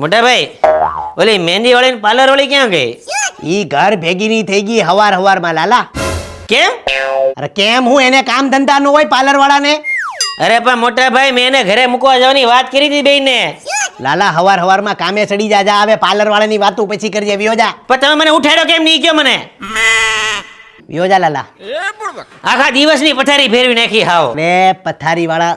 મોટા ભાઈ ઓલી મહેંદી વાળી પાર્લર વાળી ક્યાં ગઈ? ઈ ઘર ભેગીની થઈ ગઈ હવાર લાલા. કેમ? અરે કેમ હું એને કામ ધંધા નો હોય પાર્લર વાળાને? અરે પણ મોટા ભાઈ મેં એને ઘરે મૂકવા જવાની વાત કરી હતી બેયને. લાલા હવારમાં કામે ચડી જા હવે પાર્લર વાળાની વાતો પછી કરજે. વિયો જા. પણ તમે મને ઉઠાડ્યો કેમ નહીં કયો મને? વિયો જા લાલા. આખા દિવસની પથારી ફેરવી નાખી હાવ. બે પથારી વાળા.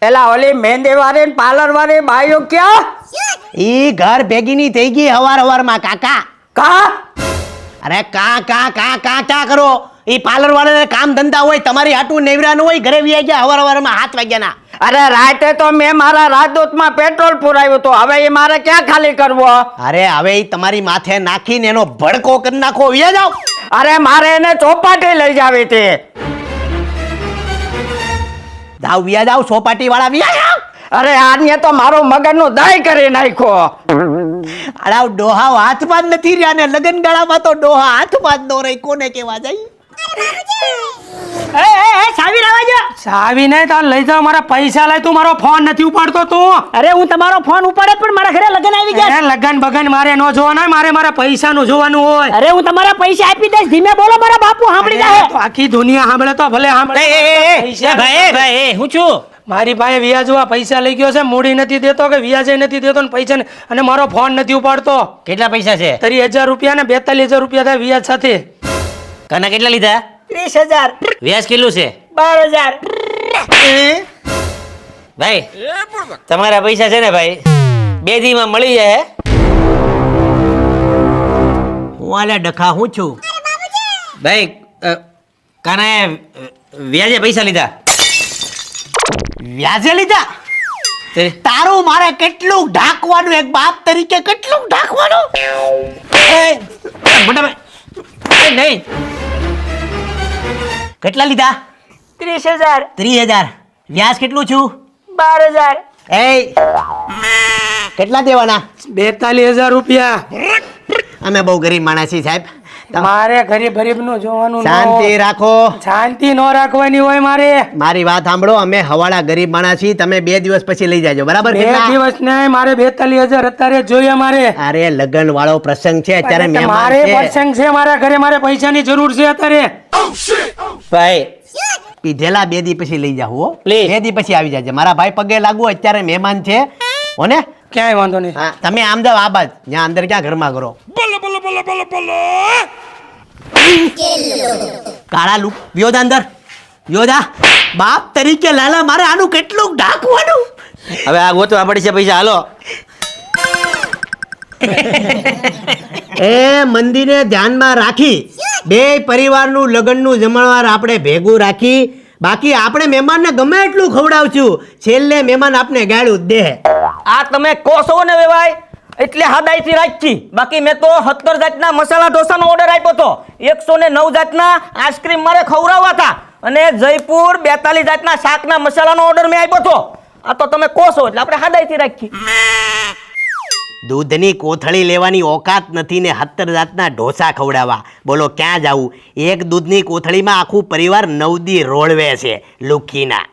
એલા ઓલી મહેંદી વાળી પાર્લર વાળી બાઈઓ ક્યાં? ઈ ઘર ભેગીની થઈ ગઈ હવારમાં કાકા. કા? અરે કા કરો. ઈ પાર્લર વાળાને કામ ધંધા હોય, તમારી હાટું નેવરા નું હોય, ઘરે વ્યા ગયા હવારમાં 7 વાગ્યાના. અરે રાતે તો મેં મારા રાજદૂતમાં પેટ્રોલ પુરાવ્યું તો હવે એ મારે ક્યાં ખાલી કરવો? અરે હવે ઈ તમારી માથે નાખીને એનો ભડકો કરી નાખો. વ્યા જાઓ. અરે મારે એને ચોપાટી લઈ જાવી હતી. જાવ વ્યા જાવ. સોપાટી વાળા વ્યા જાવ. અરે આને તો મારો મગજનું દહીં કરી નાખ્યો. અરે ડોહા હાથમાં જ નથી રહ્યા ને લગન ગાળામાં તો ડોહા હાથમાં જ નો રહી. કોને કેવા જાય? ચાવી લાવા જો. ચાવી નહીં તાર લઈ જાવ. મારા પૈસા લઈ. તું મારો ફોન નથી ઉપાડતો તું. અરે હું તમારો ફોન ઉપાડે પણ મારા ઘરે લગન આવી ગયા. અરે લગન બગન મારે નો જોવાના હોય, મારે મારા પૈસાનું જોવાનું હોય. અરે હું તમારા પૈસા આપી દઈશ. ધીમે બોલો, મારા બાપુ સાંભળી અરે જાય. તો આખી દુનિયા સાંભળે તો ભલે સાંભળે. એ ભાઈ હું છું? મારી પાસે વ્યાજવા પૈસા લઈ ગયો છે. મૂડી નથી દેતો કે વ્યાજે નથી દેતો ને પૈસા અને મારો ફોન નથી ઉપાડતો. કેટલા પૈસા છે? 30,000 રૂપિયા ને 42,000 રૂપિયા થાય વ્યાજ સાથે. કના કેટલા લીધા? 30,000. વ્યાજ કેટલું છે? 12,000. ભાઈ તમારા પૈસા છે ને ભાઈ 2 દીમાં મળી જાય. હું આલે ડખા હું છું. ભાઈ કાનાએ વ્યાજે પૈસા લીધા? વ્યાજે લીધા? તે- તારું મારે કેટલું ઢાંકવાનું, એક બાપ તરીકે કેટલું ઢાંકવાનું? મોટા ભાઈ નહીં. કેટલા લીધા? 30,000. 30,000. વ્યાજ કેટલું છું? 12,000. કેટલા દેવાના? 42,000 રૂપિયા. અમે બહુ ગરીબ માણસ છીએ સાહેબ. મારે ગરીબ નું જોવાનું ન શાંતિ હોય. રાખો. શાંતિ નો રાખવાની હોય મારે. મારી વાત સાંભળો. અમે હવાડા ગરીબ માણસ છીએ. તમે 2 દિવસ પછી લઈ જાજો. બરાબર? 2 કેટલા? દિવસ નહીં, મારે 42,000 અત્યારે જ જોઈએ મારે. અરે લગન વાળો પ્રસંગ છે અત્યારે. અરે મહેમાન મારે છે. પ્રસંગ છે મારા ઘરે. મારે પૈસાની જરૂર છે અત્યારે. ભાઈ પીધેલા 2 દી પછી લઈ જાઓ. Please. 2 દી પછી આવી જાજે. મારા ભાઈ પગે લાગુ. અત્યારે મહેમાન છે હોને. ક્યાંય વાંધો નહીં. હા, તમે આમ જાવ આ બાજ. ત્યાં અંદર ક્યાં ઘરમાં કરો? કાળા લુક વ્યોદા અંદર. વ્યોદા બાપ તરીકે લાલા મારે આનું કેટલું ઢાંકવાનું? હવે આ ગોતવા પડશે પૈસા. હાલો. એ મંદિરે ધ્યાનમાં રાખી બે પરિવારનું લગ્નનું જમણવાર આપણે ભેગું રાખી. બાકી આપણે મહેમાનને ગમે એટલું ખવડાવશું, છેલ્લે મહેમાન આપણે ગાળું જ દે. આ તમે કોસો ને વેવાય એટલે હાદાઈથી રાખી. બાકી મેં તો 70 જાતના મસાલા ઢોસાનો ઓર્ડર આપ્યો હતો. 109 જાતના આઈસ્ક્રીમ મારે ખવડાવવા હતા અને જયપુર 42 જાતના શાકના મસાલાનો ઓર્ડર મેં આપ્યો હતો. આ તો તમે કોસો એટલે આપણે હાદાઈથી રાખી. દૂધની કોથળી લેવાની ઓકાત નથી ને 70 જાતના ઢોસા ખવડાવવા. બોલો ક્યાં જાવું? એક દૂધની કોથળીમાં આખું પરિવાર 9 દી રોળવે છે લુખીના.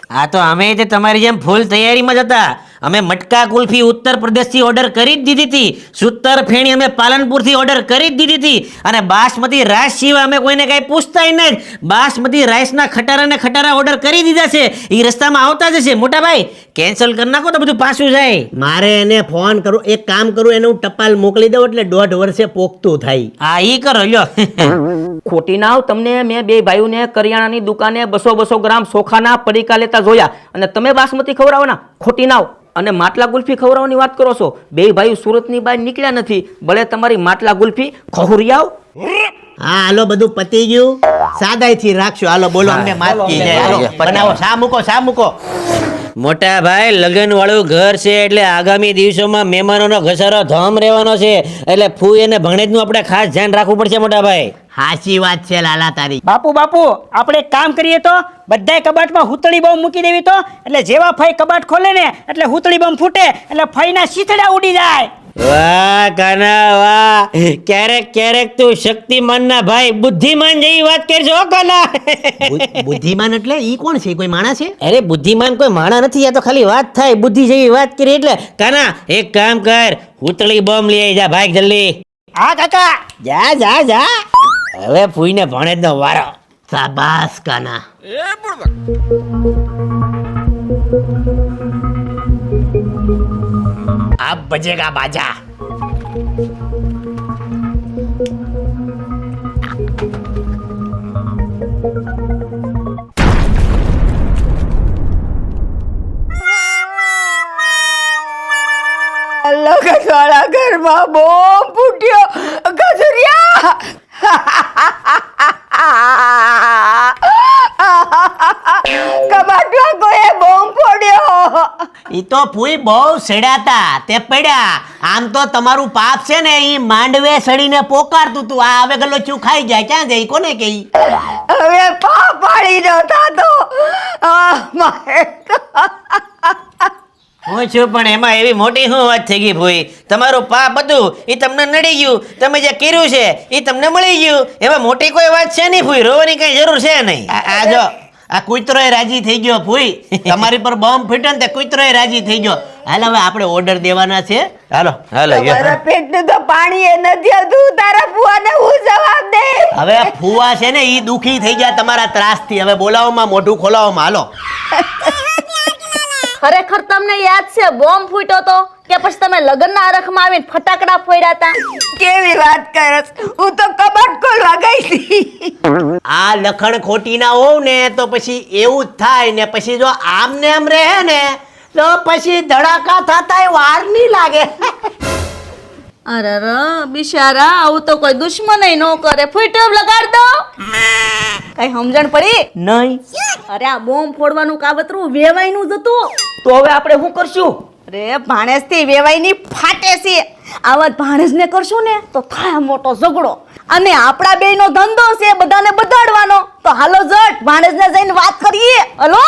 આ તો અમે તે તમારી જેમ ફૂલ તૈયારીમાં જ હતા. અમે મટકા કુલ્ફી ઉત્તર પ્રદેશથી ઓર્ડર કરી જ દીધી હતી. સૂતર ફેણી અમે પાલનપુરથી ઓર્ડર કરી જ દીધી હતી. અને બાસમતી રાઈસ સિવાય અમે કોઈને કાંઈ પૂછતા નહીં. બાસમતી રાઈસના ખટારા ઓર્ડર કરી દીધા છે. એ રસ્તામાં આવતા જ છે. મોટા ભાઈ કેન્સલ કરી નાખો તો બધું પાછું જાય. મારે એને ફોન કરું, એક કામ કરું, એને હું ટપાલ મોકલી દઉં એટલે 1.5 વર્ષે પોખતું થાય. હા ઈ કરો લ્યો. ખોટી ના આવ. તમને મેં 2 ભાઈઓને કરિયાણાની દુકાને 200 ગ્રામ ચોખાના પડીકા લેતા જોયા અને તમે બાસમતી ખવડાવવાના. ખોટી ના આવ. અને માટલા ગુલ્ફી ખવડાવવાની વાત કરો છો. 2 ભાઈઓ સુરતની બહાર નીકળ્યા નથી. ભલે તમારી માટલા ગુલ્ફી ખહુરી આવ. હા હાલો બધું પતી ગયું. સાદાઈથી રાખશું. હાલો બોલો અમને માફી જાય. હાલો બનાવો. શા મૂકો. મોટા ભાઈ લગ્ન વાળું ઘર છે એટલે આગામી દિવસોમાં મહેમાનોનો ઘસારો ધમ રહેવાનો છે. એટલે ફૂ એને ભણેજનું આપણે ખાસ ધ્યાન રાખવું પડશે મોટા ભાઈ. હાચી વાત છે લાલા તારી. બાપુ આપણે એક કામ કરીએ તો બધાય કબાટમાં હુતળી બોમ્બ મૂકી દેવી તો એટલે જેવા ફઈ કબાટ ખોલે ને એટલે હુતળી બોમ્બ ફૂટે એટલે ફઈના શીથડા ઉડી જાય. વાહ કાના વાહ, ક્યારેક ક્યારેક તું શક્તિમાનના ભાઈ બુદ્ધિમાન જેવી વાત કરશો હો કાના. બુદ્ધિમાન એટલે ઈ કોણ છે? કોઈ માણસ છે? અરે બુદ્ધિમાન કોઈ માણા નથી, આ તો ખાલી વાત થાય, બુદ્ધિ જેવી વાત કરી એટલે. કાના એક કામ કર, હુતળી બોમ્બ લઈ આઈ જા, ભાગ જલ્દી. હા કાકા. જા જા જા, હવે ફૂઈને ભણેજનો વારો. શાબાશ કાના. अब बजेगा बाजा. લગનવાળા ઘરમાં બોમ્બ ફૂટ્યો. ગજરિયા કબાટમાં કોઈએ બોમ્બ ફોડ્યો. ઈ તો ફૂઈ બહુ સડ્યાતા તે પડ્યા. આમ તો તમારું પાપ છે ને ઈ માંડવે સડીને પોકારતું તું. આ હવે ગલોચું ખાઈ જાય, ક્યાં જાય કોને કે ઈ? હવે પાડી નો થાતો. હું છું પણ એમાં એવી મોટી શું વાત થઈ ગઈ ભૂઈ? તમારું પાપ હતું એ તમને નડી ગયું, તમે જે કર્યું છે એ તમને મળી ગયું, એમાં મોટી કોઈ વાત છે નહીં ભૂઈ, રોવાની કઈ જરૂર છે નહીં. આ જો આ કૂતરોય રાજી થઈ ગયો ફૂઈ. તમારી પર બોમ્બ ફૂટ્યો ને તે કૂતરોય રાજી થઈ ગયો. હાલ હવે આપણે ઓર્ડર દેવાના છે. હાલો હાલો મારા પેટનું તો પાણી એ નથી આવતું. તારા ફુવાને હું જવાબ દે? હવે ફુવા છે ને ઈ દુખી થઈ ગયા તમારા ત્રાસથી. હવે બોલાવોમાં, મોઢું ખોલાવોમાં. હાલો. ખરેખર તમને યાદ છે બોમ્બ ફૂટ્યો તો કે પછી તમે લગ્નના અરખમાં આવીને ફટાકડા ફોડ્યા હતા? કેવી વાત કરસ? હું તો કબાટ ખોલવા ગઈ હતી. આ લખણ ખોટી ના હોવ ને તો પછી એવું જ થાય ને. પછી જો આમ ને આમ રહે ને તો પછી ધડાકા થતા વાર નહીં લાગે. અરે બિચારા, આવું તો કોઈ દુશ્મન ન કરે. ફૂટ્યો લગાડ દો. કઈ સમજણ પડી? નહીં. અરે આ બોમ્બ ફોડવાનું કાવતરું વેવાઈનું જ હતું. તો હવે આપણે શું કરશું? અરે ભાણેજથી વેવાઈની ફાટે છે. આવા ભાણેજને કરશું ને તો થાય મોટો ઝઘડો. અને આપણા બેયનો ધંધો છે બધાને બધાડવાનો. તો હાલો જટ ભાણેજને જઈને વાત કરીએ. હલો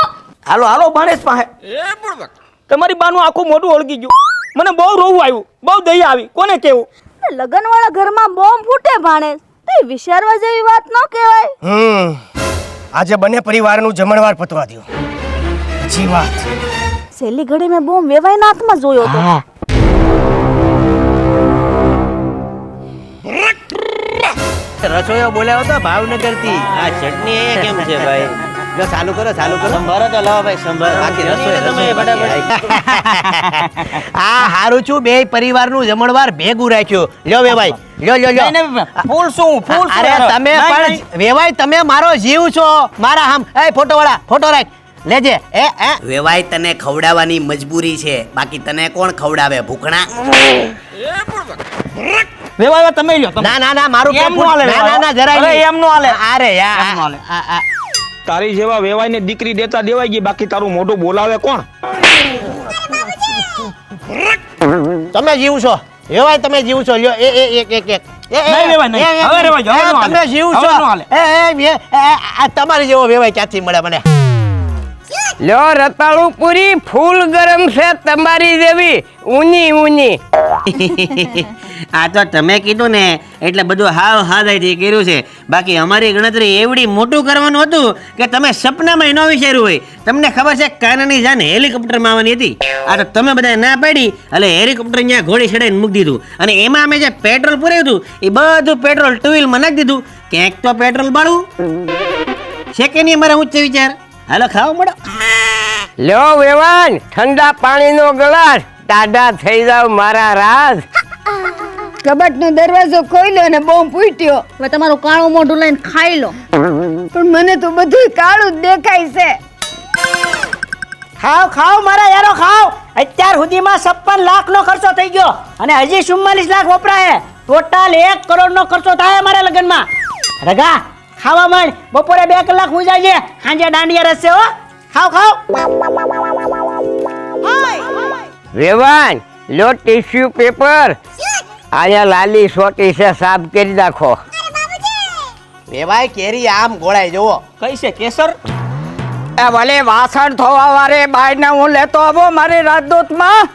હાલો હાલો ભાણેજ પાસે. તમારી બાનું આખું મોઢું ઓળગી ગયું. મને બહુ રોવું આવ્યું, બહુ દયા આવી. કોને કેવું? લગનવાળા ઘરમાં બોમ્બ ફૂટે ભાણેજ, તો એ વિચારવા જેવી વાત ન કહેવાય. આજે બંને પરિવારનું જમણવાર પતવા દો. પછી વાત. છેલ્લી ઘડી મેં બોમ્બ વેવાઈના હાથમાં જોયો હતો. રસોઈયો બોલાવો તો ભાવનગર થી. આ ચટણી અહીંયા કેમ છે ભાઈ? જો ચાલુ કરો, ચાલુ કરો. સંભારો તો લાવો ભાઈ, સંભારો. બાકી રસોઈ તમે ફટાફટ. આ હારું છું બે પરિવારનું જમણવાર ભેગું રાખ્યું. લ્યો વેવાઈ, લ્યો લ્યો લ્યો. નહીં, નહીં, ફૂલ શું ફૂલ શું? અરે તમે નહીં, પણ નહીં. વેવાઈ તમે મારો જીવ છો. મારા આમ એ ફોટો વાળા ફોટો રાખ લેજે. વેવાય તને ખવડાવવાની મજબૂરી છે, બાકી તને કોણ ખવડાવે? ભૂખણા. વેવાય તમે લ્યો. ના ના ના મારું એમ નો હાલે. ના ના ના જરાય અરે નહીં. એમ નો હાલે. અરે એમ નો યાર હાલે. તારી જેવા વેવાઈને દીકરી દેતા દેવાઈ ગઈ, બાકી તારું મોઢું બોલાવે કોણ? તમે જીવ છો વેવાઈ, તમે જીવ છો. લ્યો એ એક એક એક. નહીં વેવાઈ, નહીં. હવે રેવાઈ જાઓ, હવે નો હાલે. તમે જીવ હવે છો. નો હાલે. આ તમારી જેવો વેવાઈ ક્યાંથી મળે મને? લ્યો રતાળુ પૂરી ફૂલ ગરમ છે તમારી જેવી ઊની ઊની. આ તો તમે કીધું ને એટલે બધું હાવ હાદાઈથી કર્યું છે. બાકી અમારી ગણતરી એવડી મોટું કરવાનું હતું કે તમે સપનામાં ન વિચાર્યું હોય. તમને ખબર છે કાનાની જાન હેલિકોપ્ટરમાં આવવાની હતી. આ તો તમે બધા ના પાડી એટલે હેલિકોપ્ટર ત્યાં ઘોડી ચડાઈને મૂકી દીધું. અને એમાં અમે જે પેટ્રોલ પૂર્યું હતું એ બધું પેટ્રોલ ટુ વ્હીલમાં નાખી દીધું. ક્યાંક તો પેટ્રોલ બાળવું છે કે નહીં? અમારા ઉચ્ચ વિચાર. હાલો ખાવા મળો. લ્યો વેવાન ઠંડા પાણીનો ગ્લાસ. ટાઢા થઈ જાવ મારા રાજ. કબાટનો દરવાજો ખોલ્યો ને બોમ્બ ફૂટ્યો. હવે તમારું કાળું મોઢું લઈને ખાઈ લો. પણ મને તો બધું કાળું જ દેખાય છે. ખાવ ખાવ મારા યારો ખાવ. અત્યાર સુધીમાં 56 લાખનો ખર્ચો થઈ ગયો અને હજી 44 લાખ વપરાય. ટોટલ 1 કરોડનો ખર્ચો થાય અમારા લગ્નમાં. રગા ખાવા માંડ. બપોરે 2 કલાક હું જાય સાંજે દાંડિયા રસે. હો ખાવ ખાવ. વેવાન લો ટીશ્યુ પેપર. આયા લાલી સોટી છે, સાફ કરી નાખો. વેવાઈ કેરી આમ ગોળાઈ જોવો. કઈ છે કેસર? એ ભલે વાસણ ધોવા વારે બાયને હું લેતો આવો મારી રાજદૂતમાં.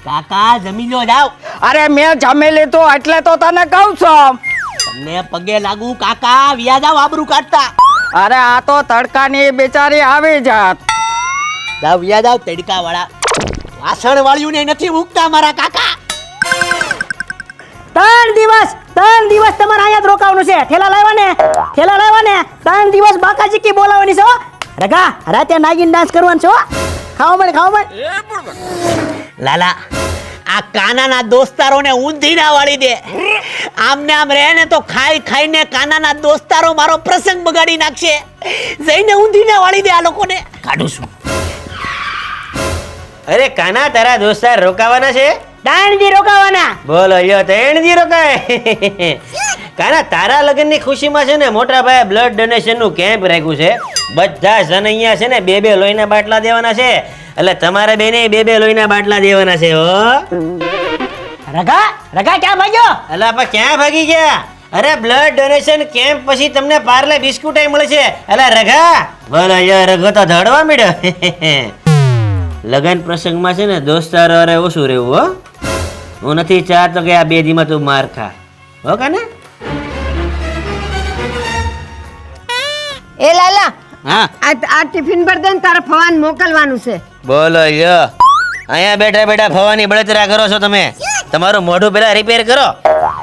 કાકા જમી લો જાવ. અરે મેં જમી લીધું એટલે તો તને કહું છું. તમને પગે લાગુ કાકા, વ્યા જાવ આબરૂ કાઢતા. અરે આ તો તડકાની બિચારી આવી જાત. જાવ વ્યા જાવ તડકા વાળા. વાસણ વાળ્યું ને નથી મૂકતા મારા કાકા. 3 દિવસ તમારે અહીંયા જ રોકાવાનું છે. ઠેલા લાવવા ને 3 દિવસ બાકા ચીકી બોલાવવાની છે હો. રગા રાતે નાગીન ડાન્સ કરવાનો છે હો. ખાવા મળે. લાલા આ કાનાના દોસ્તારોને ઊંધી ના વાળી દે. આમને આમ રહે ને તો ખાઈને કાનાના દોસ્તારો મારો પ્રસંગ બગાડી નાખશે. જઈને ઊંધી ના વાળી દે આ લોકોને. કાઢું છું. અરે કાના, તારા દોસ્તાર રોકાવાના છે? 3 દી રોકાવાના. બોલો યો 3 દી રોકાય. કાના, તારા લગ્નની ખુશીમાં છે ને મોટા ભાઈ બ્લડ ડોનેશન નું કેમ્પ રાખ્યું છે. બધા જણ અહીંયા છે ને 2 લોહીના બાટલા દેવાના છે. એટલે તમારે બેને 2 લોહીના બાટલા દેવાના છે હો. રગા ક્યાં ભાગ્યો? અલા પણ ક્યાં ભાગી ગયા? અરે બ્લડ ડોનેશન કેમ્પ પછી તમને પાર્લે બિસ્કુટ મળે છે. અલા રઘા, બોલો યો રઘો તો ધડવા મળ્યો. લગન પ્રસંગમાં છે ને દોસ્તારો અરે ઓછું રહેવું હો. હું નથી ચાહતો કે આ 2 દીમાં તું માર ખા હો કાને. એ લાલા, હા આ ટિફિન પર દે ને તારે ફવાન મોકલવાનું છે. બોલો યો, અહીંયા બેઠા બેઠા ફવાની બળતરા કરો છો તમે. તમારું મોઢું પેલા રિપેર કરો.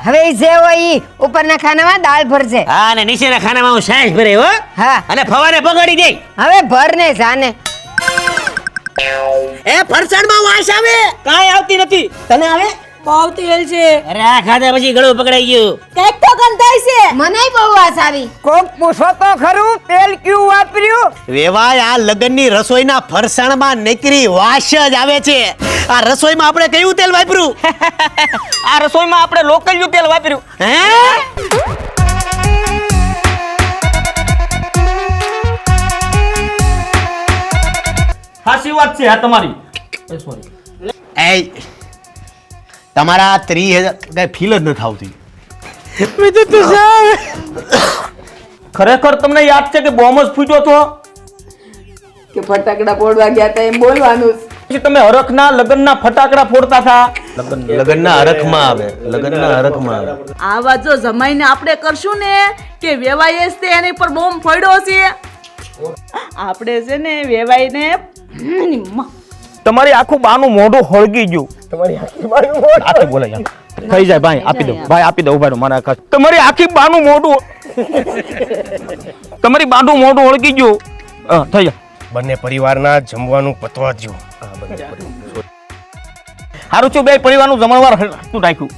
હવે ઈ જે હોય ઈ ઉપરના ખાનામાં દાળ ભરજે. હા, અને નીચેના ખાનામાં હું સાઈઝ ભરે હો. હા. અને ફવાને પગાડી દે. હવે ભર ને જાને. એ ફરસાણમાં વાસ આવે. કાંઈ આવતી નથી. તને આવે? બહુ તેલ છે. અરે આ ખાધા પછી ગળું પકડાઈ ગયું. કંઈક તો ગંધાય છે. મને બહુ વાસ આવી. કોક પૂછો તો ખરું તેલ ક્યું વાપર્યું? વેવાય આ લગનની રસોઈના ફરસાણમાં નકરી વાસ જ આવે છે. આ રસોઈમાં આપણે કયું તેલ વાપર્યું? આ રસોઈમાં આપણે લોકલ તેલ વાપર્યું. હે? સાચી વાત છે આ તમારી. એ તમારા 30,000 કઈ ફીલ જ ન થાવતી. ખરેખર તમને યાદ છે કે બોમ્બ જ ફૂટ્યો હતો? કે ફટાકડા ફોડવા ગયા હતા એમ બોલવાનું. પછી તમે હરખના લગ્નના ફટાકડા ફોડતા હતા. લગનના હરખમાં આવે. લગનના હરખમાં આવે. આવા જો જમાઈને આપણે કરશું ને કે વેવાઈએ જ તે એની પર બોમ્બ ફોડ્યો છે. આપણે છે ને વેવાઈને તમારી આખું બાનું મોઢું હળગી ગયું. તમારી આખી બાનું મોઢું આખી બોલે યાર. થઈ જાય ભાઈ, આપી દો ભાઈ, આપી દો. ઉભા રહો મારા આખા. તમારી આખી બાનું મોઢું તમારી બાનું મોઢું હળગી ગયું. થઈ જાય. બંને પરિવારના જમવાનું પતવા દ્યો. હારું છું, બે પરિવારનું જમણવાર શું રાખ્યું?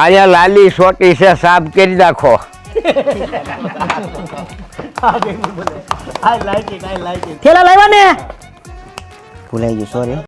આયા લાલી સોટી છે, સાફ કરી નાખો. ઠેલા લાવ્યા ને. ભૂલાઈ ગયું, સોરી.